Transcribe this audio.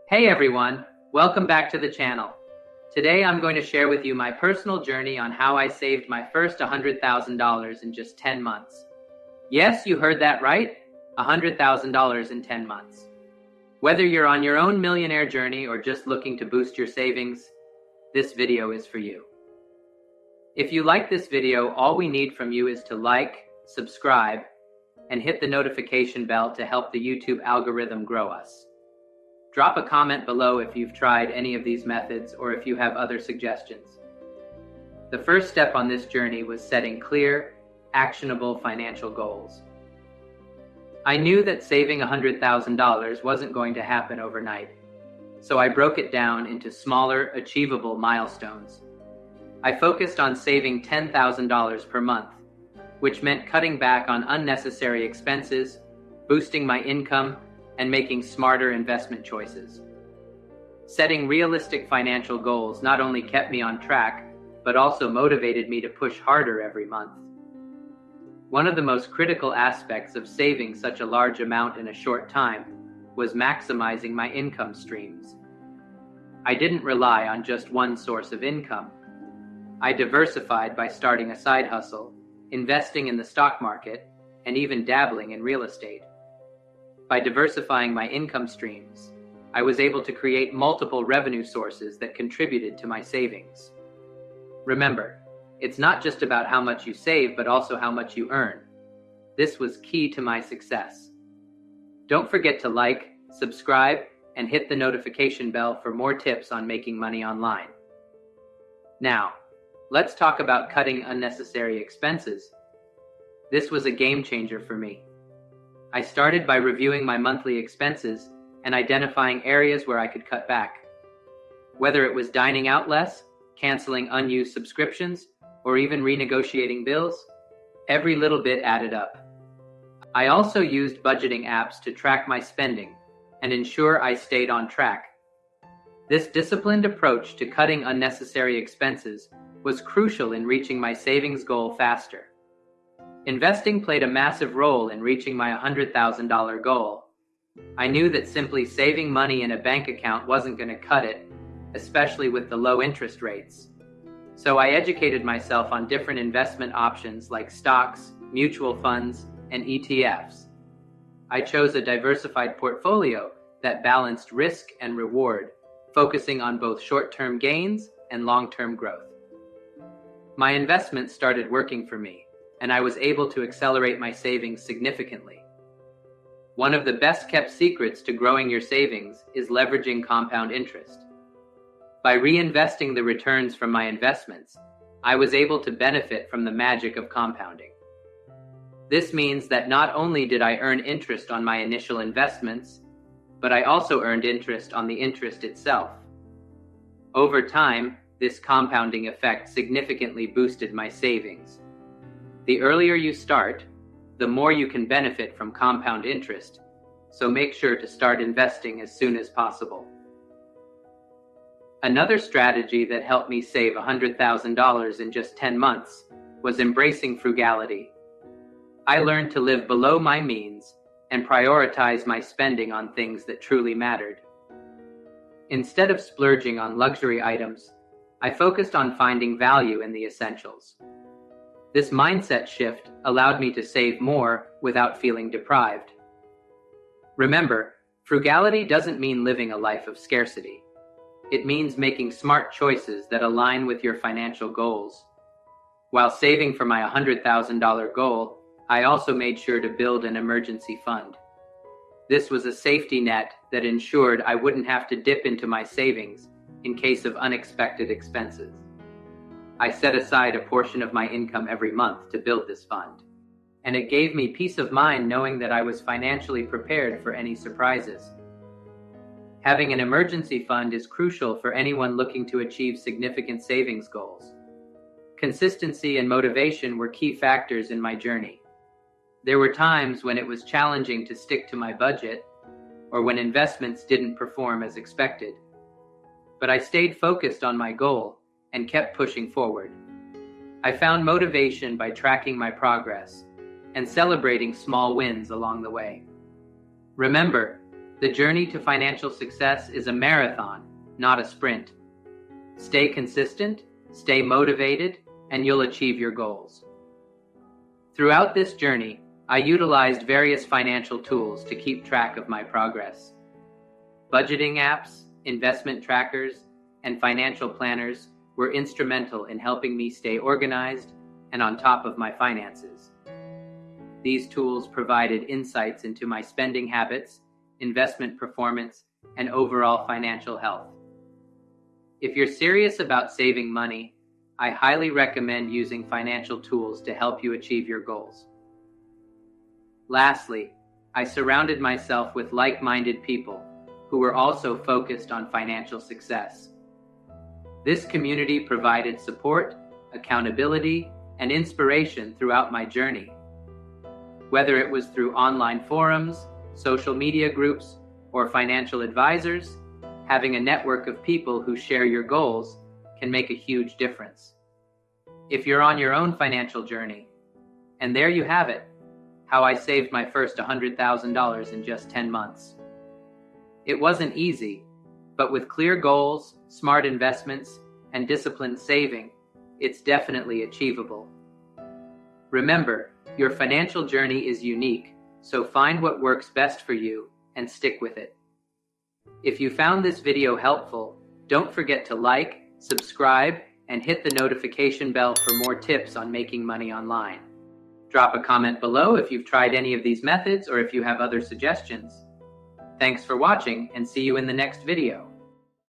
Hey everyone, welcome back to the channel. Today I'm going to share with you my personal journey on how I saved my first $100,000 in just 10 months. Yes, you heard that right, $100,000 in 10 months. Whether you're on your own millionaire journey or just looking to boost your savings, this video is for you. If you like this video, all we need from you is to like, subscribe, and hit the notification bell to help the YouTube algorithm grow us. Drop a comment below if you've tried any of these methods or if you have other suggestions. The first step on this journey was setting clear, actionable financial goals. I knew that saving $100,000 wasn't going to happen overnight, so I broke it down into smaller, achievable milestones. I focused on saving $10,000 per month, which meant cutting back on unnecessary expenses, boosting my income, and making smarter investment choices. Setting realistic financial goals not only kept me on track, but also motivated me to push harder every month. One of the most critical aspects of saving such a large amount in a short time was maximizing my income streams. I didn't rely on just one source of income. I diversified by starting a side hustle, investing in the stock market, and even dabbling in real estate. By diversifying my income streams, I was able to create multiple revenue sources that contributed to my savings. Remember, it's not just about how much you save, but also how much you earn. This was key to my success. Don't forget to like, subscribe, and hit the notification bell for more tips on making money online. Now, let's talk about cutting unnecessary expenses. This was a game changer for me. I started by reviewing my monthly expenses and identifying areas where I could cut back. Whether it was dining out less, canceling unused subscriptions, or even renegotiating bills, every little bit added up. I also used budgeting apps to track my spending and ensure I stayed on track. This disciplined approach to cutting unnecessary expenses was crucial in reaching my savings goal faster. Investing played a massive role in reaching my $100,000 goal. I knew that simply saving money in a bank account wasn't going to cut it, especially with the low interest rates. So I educated myself on different investment options like stocks, mutual funds, and ETFs. I chose a diversified portfolio that balanced risk and reward, focusing on both short-term gains and long-term growth. My investments started working for me, and I was able to accelerate my savings significantly. One of the best-kept secrets to growing your savings is leveraging compound interest. By reinvesting the returns from my investments, I was able to benefit from the magic of compounding. This means that not only did I earn interest on my initial investments, but I also earned interest on the interest itself. Over time, this compounding effect significantly boosted my savings. The earlier you start, the more you can benefit from compound interest, so make sure to start investing as soon as possible. Another strategy that helped me save $100,000 in just 10 months was embracing frugality. I learned to live below my means and prioritize my spending on things that truly mattered. Instead of splurging on luxury items, I focused on finding value in the essentials. This mindset shift allowed me to save more without feeling deprived. Remember, frugality doesn't mean living a life of scarcity. It means making smart choices that align with your financial goals. While saving for my $100,000 goal, I also made sure to build an emergency fund. This was a safety net that ensured I wouldn't have to dip into my savings in case of unexpected expenses. I set aside a portion of my income every month to build this fund, and it gave me peace of mind knowing that I was financially prepared for any surprises. Having an emergency fund is crucial for anyone looking to achieve significant savings goals. Consistency and motivation were key factors in my journey. There were times when it was challenging to stick to my budget, or when investments didn't perform as expected. But I stayed focused on my goal and kept pushing forward. I found motivation by tracking my progress and celebrating small wins along the way. Remember, The journey to financial success is a marathon, not a sprint. Stay consistent, stay motivated, and you'll achieve your goals. Throughout this journey, I utilized various financial tools to keep track of my progress. Budgeting apps, investment trackers, and financial planners were instrumental in helping me stay organized and on top of my finances. These tools provided insights into my spending habits, investment performance, and overall financial health. If you're serious about saving money, I highly recommend using financial tools to help you achieve your goals. Lastly, I surrounded myself with like-minded people who were also focused on financial success. This community provided support, accountability, and inspiration throughout my journey. Whether it was through online forums, social media groups, or financial advisors, having a network of people who share your goals can make a huge difference. If you're on your own financial journey, and there you have it, how I saved my first $100,000 in just 10 months. It wasn't easy, but with clear goals, smart investments, and disciplined saving, it's definitely achievable. Remember, your financial journey is unique, so find what works best for you and stick with it. If you found this video helpful, don't forget to like, subscribe, and hit the notification bell for more tips on making money online. Drop a comment below if you've tried any of these methods or if you have other suggestions. Thanks for watching, and see you in the next video.